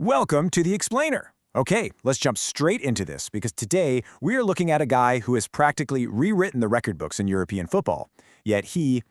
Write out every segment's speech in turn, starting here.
Welcome to The Explainer. Okay, let's jump straight into this because today we are looking at a guy who has practically rewritten the record books in European football. Yet he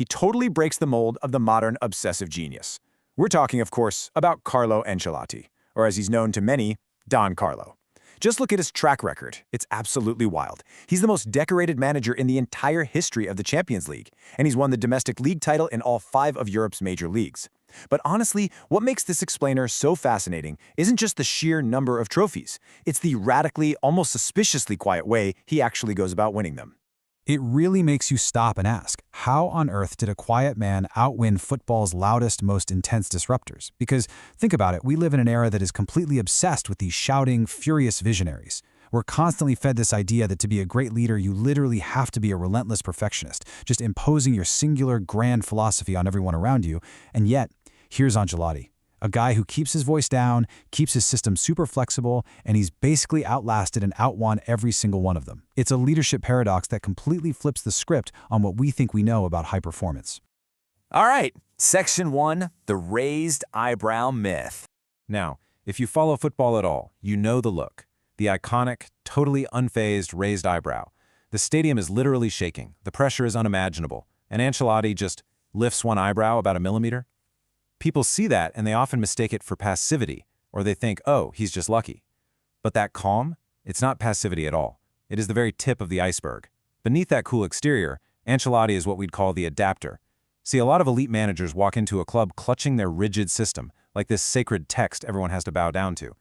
totally breaks the mold of the modern obsessive genius. We're talking, of course, about Carlo Ancelotti, or as he's known to many, Don Carlo. Just look at his track record. It's absolutely wild. He's the most decorated manager in the entire history of the Champions League, and he's won the domestic league title in all 5 of Europe's major leagues. But honestly, what makes this explainer so fascinating isn't just the sheer number of trophies. It's the radically, almost suspiciously quiet way he actually goes about winning them. It really makes you stop and ask, how on earth did a quiet man outwin football's loudest, most intense disruptors? Because, think about it, we live in an era that is completely obsessed with these shouting, furious visionaries. We're constantly fed this idea that to be a great leader, you literally have to be a relentless perfectionist, just imposing your singular, grand philosophy on everyone around you. And yet, here's Ancelotti. A guy who keeps his voice down, keeps his system super flexible, and he's basically outlasted and outwon every single one of them. It's a leadership paradox that completely flips the script on what we think we know about high performance. All right, Section 1, the raised eyebrow myth. Now, if you follow football at all, you know the look. The iconic, totally unfazed raised eyebrow. The stadium is literally shaking. The pressure is unimaginable. And Ancelotti just lifts one eyebrow about a millimeter. People see that and they often mistake it for passivity, or they think, oh, he's just lucky. But that calm, it's not passivity at all. It is the very tip of the iceberg. Beneath that cool exterior, Ancelotti is what we'd call the adaptor. See, a lot of elite managers walk into a club clutching their rigid system, like this sacred text everyone has to bow down to.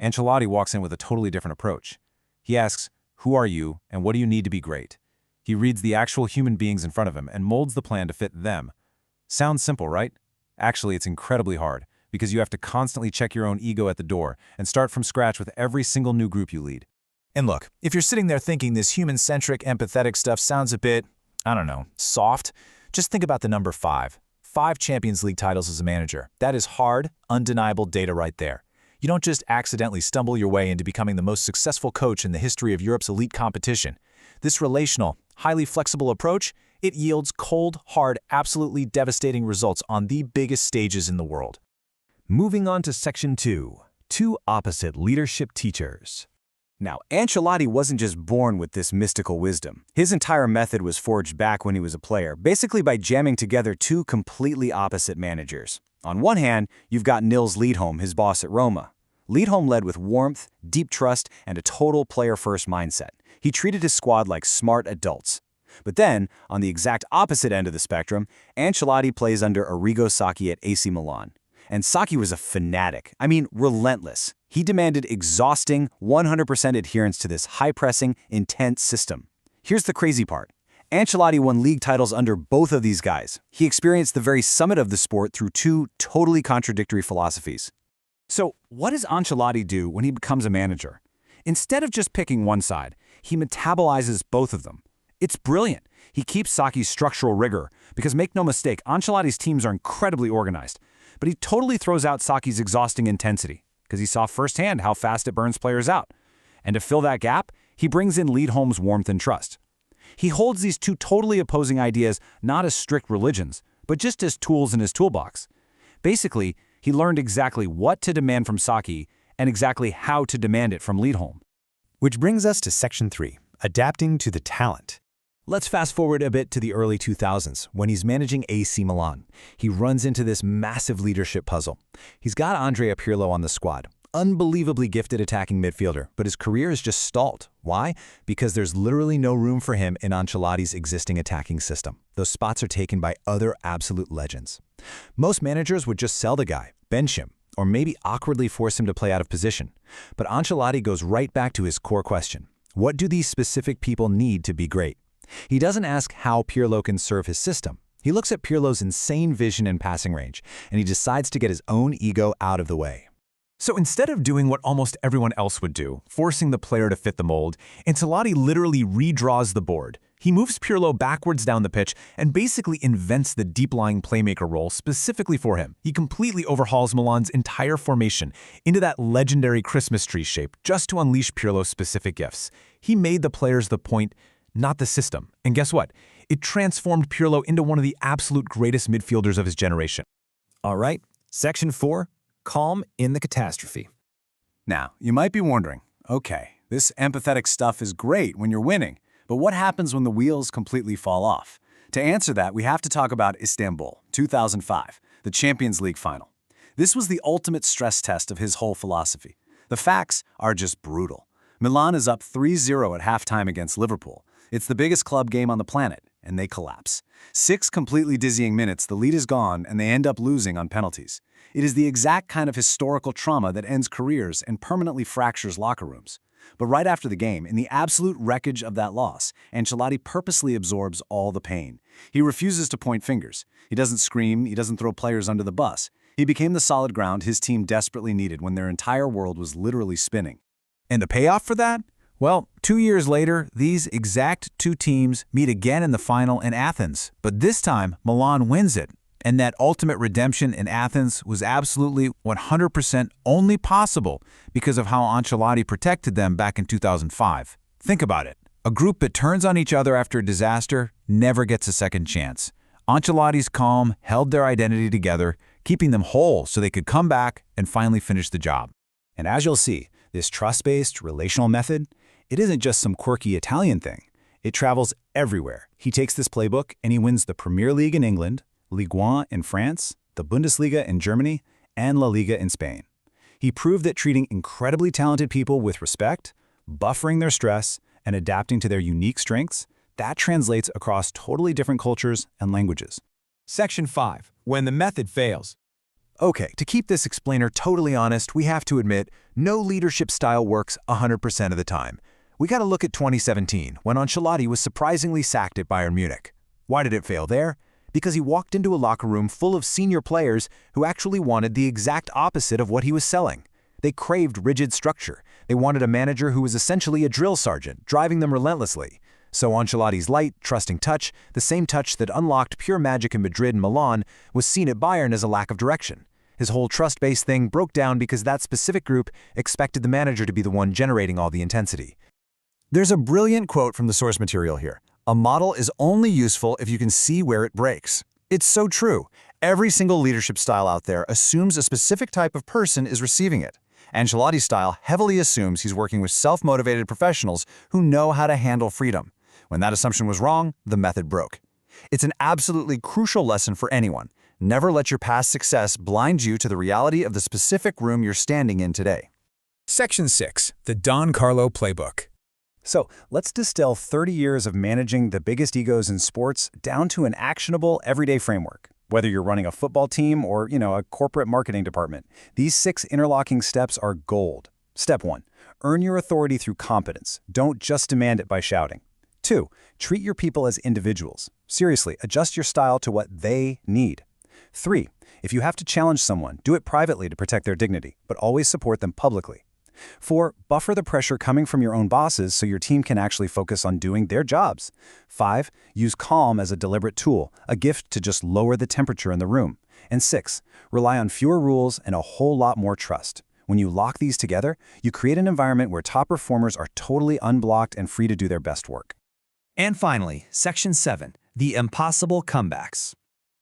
Ancelotti walks in with a totally different approach. He asks, who are you and what do you need to be great? He reads the actual human beings in front of him and molds the plan to fit them. Sounds simple, right? Actually, it's incredibly hard, because you have to constantly check your own ego at the door and start from scratch with every single new group you lead. And look, if you're sitting there thinking this human-centric, empathetic stuff sounds a bit, soft, just think about the number 5. 5 Champions League titles as a manager. That is hard, undeniable data right there. You don't just accidentally stumble your way into becoming the most successful coach in the history of Europe's elite competition. This relational, highly flexible approach, it yields cold, hard, absolutely devastating results on the biggest stages in the world. Moving on to Section 2, 2 opposite leadership teachers. Now, Ancelotti wasn't just born with this mystical wisdom. His entire method was forged back when he was a player, basically by jamming together 2 completely opposite managers. On one hand, you've got Nils Liedholm, his boss at Roma. Liedholm led with warmth, deep trust, and a total player-first mindset. He treated his squad like smart adults. But then, on the exact opposite end of the spectrum, Ancelotti plays under Arrigo Sacchi at AC Milan. And Sacchi was a fanatic, relentless. He demanded exhausting, 100% adherence to this high-pressing, intense system. Here's the crazy part. Ancelotti won league titles under both of these guys. He experienced the very summit of the sport through 2 totally contradictory philosophies. So, what does Ancelotti do when he becomes a manager? Instead of just picking one side, he metabolizes both of them. It's brilliant. He keeps Sacchi's structural rigor, because make no mistake, Ancelotti's teams are incredibly organized. But he totally throws out Sacchi's exhausting intensity, because he saw firsthand how fast it burns players out. And to fill that gap, he brings in Liedholm's warmth and trust. He holds these 2 totally opposing ideas not as strict religions, but just as tools in his toolbox. Basically, he learned exactly what to demand from Sacchi and exactly how to demand it from Liedholm. Which brings us to Section 3, adapting to the talent. Let's fast forward a bit to the early 2000s, when he's managing AC Milan. He runs into this massive leadership puzzle. He's got Andrea Pirlo on the squad, unbelievably gifted attacking midfielder, but his career is just stalled. Why? Because there's literally no room for him in Ancelotti's existing attacking system. Those spots are taken by other absolute legends. Most managers would just sell the guy, bench him, or maybe awkwardly force him to play out of position. But Ancelotti goes right back to his core question. What do these specific people need to be great? He doesn't ask how Pirlo can serve his system. He looks at Pirlo's insane vision and passing range, and he decides to get his own ego out of the way. So instead of doing what almost everyone else would do, forcing the player to fit the mold, Ancelotti literally redraws the board. He moves Pirlo backwards down the pitch and basically invents the deep-lying playmaker role specifically for him. He completely overhauls Milan's entire formation into that legendary Christmas tree shape just to unleash Pirlo's specific gifts. He made the players the point, not the system. And guess what? It transformed Pirlo into one of the absolute greatest midfielders of his generation. All right, Section 4, calm in the catastrophe. Now, you might be wondering, okay, this empathetic stuff is great when you're winning, but what happens when the wheels completely fall off? To answer that, we have to talk about Istanbul, 2005, the Champions League final. This was the ultimate stress test of his whole philosophy. The facts are just brutal. Milan is up 3-0 at halftime against Liverpool. It's the biggest club game on the planet, and they collapse. 6 completely dizzying minutes, the lead is gone, and they end up losing on penalties. It is the exact kind of historical trauma that ends careers and permanently fractures locker rooms. But right after the game, in the absolute wreckage of that loss, Ancelotti purposely absorbs all the pain. He refuses to point fingers. He doesn't scream. He doesn't throw players under the bus. He became the solid ground his team desperately needed when their entire world was literally spinning. And the payoff for that? Well, 2 years later, these exact two teams meet again in the final in Athens. But this time, Milan wins it. And that ultimate redemption in Athens was absolutely 100% only possible because of how Ancelotti protected them back in 2005. Think about it. A group that turns on each other after a disaster never gets a second chance. Ancelotti's calm held their identity together, keeping them whole so they could come back and finally finish the job. And as you'll see, this trust-based relational method, it isn't just some quirky Italian thing. It travels everywhere. He takes this playbook and he wins the Premier League in England, Ligue 1 in France, the Bundesliga in Germany, and La Liga in Spain. He proved that treating incredibly talented people with respect, buffering their stress, and adapting to their unique strengths, that translates across totally different cultures and languages. Section 5. When the method fails. Okay, to keep this explainer totally honest, we have to admit, no leadership style works 100% of the time. We got to look at 2017, when Ancelotti was surprisingly sacked at Bayern Munich. Why did it fail there? Because he walked into a locker room full of senior players who actually wanted the exact opposite of what he was selling. They craved rigid structure. They wanted a manager who was essentially a drill sergeant, driving them relentlessly. So Ancelotti's light, trusting touch, the same touch that unlocked pure magic in Madrid and Milan, was seen at Bayern as a lack of direction. His whole trust-based thing broke down because that specific group expected the manager to be the one generating all the intensity. There's a brilliant quote from the source material here. A model is only useful if you can see where it breaks. It's so true. Every single leadership style out there assumes a specific type of person is receiving it. Ancelotti's style heavily assumes he's working with self-motivated professionals who know how to handle freedom. When that assumption was wrong, the method broke. It's an absolutely crucial lesson for anyone. Never let your past success blind you to the reality of the specific room you're standing in today. Section 6. The Don Carlo Playbook. So let's distill 30 years of managing the biggest egos in sports down to an actionable, everyday framework. Whether you're running a football team or, a corporate marketing department, these 6 interlocking steps are gold. Step 1. Earn your authority through competence. Don't just demand it by shouting. 2. Treat your people as individuals. Seriously, adjust your style to what they need. 3. If you have to challenge someone, do it privately to protect their dignity, but always support them publicly. 4. Buffer the pressure coming from your own bosses so your team can actually focus on doing their jobs. 5. Use calm as a deliberate tool, a gift to just lower the temperature in the room. And 6. Rely on fewer rules and a whole lot more trust. When you lock these together, you create an environment where top performers are totally unblocked and free to do their best work. And finally, Section 7. The impossible comebacks.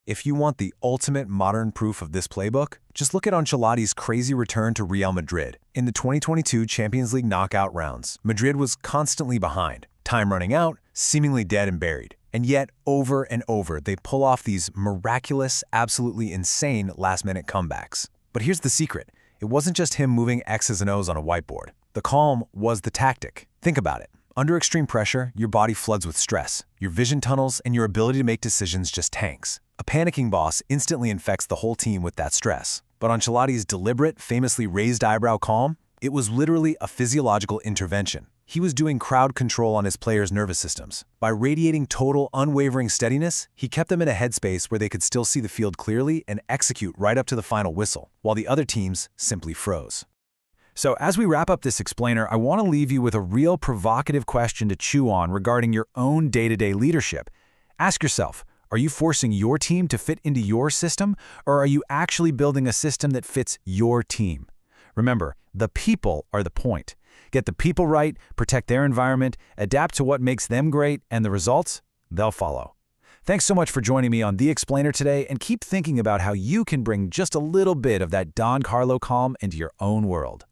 If you want the ultimate modern proof of this playbook, just look at Ancelotti's crazy return to Real Madrid. In the 2022 Champions League knockout rounds, Madrid was constantly behind, time running out, seemingly dead and buried. And yet, over and over, they pull off these miraculous, absolutely insane last-minute comebacks. But here's the secret. It wasn't just him moving X's and O's on a whiteboard. The calm was the tactic. Think about it. Under extreme pressure, your body floods with stress. Your vision tunnels and your ability to make decisions just tanks. A panicking boss instantly infects the whole team with that stress. But Ancelotti's deliberate, famously raised eyebrow calm, it was literally a physiological intervention. He was doing crowd control on his players' nervous systems. By radiating total, unwavering steadiness, he kept them in a headspace where they could still see the field clearly and execute right up to the final whistle, while the other teams simply froze. So as we wrap up this explainer, I want to leave you with a real provocative question to chew on regarding your own day-to-day leadership. Ask yourself, are you forcing your team to fit into your system, or are you actually building a system that fits your team? Remember, the people are the point. Get the people right, protect their environment, adapt to what makes them great, and the results, they'll follow. Thanks so much for joining me on The Explainer today, and keep thinking about how you can bring just a little bit of that Don Carlo calm into your own world.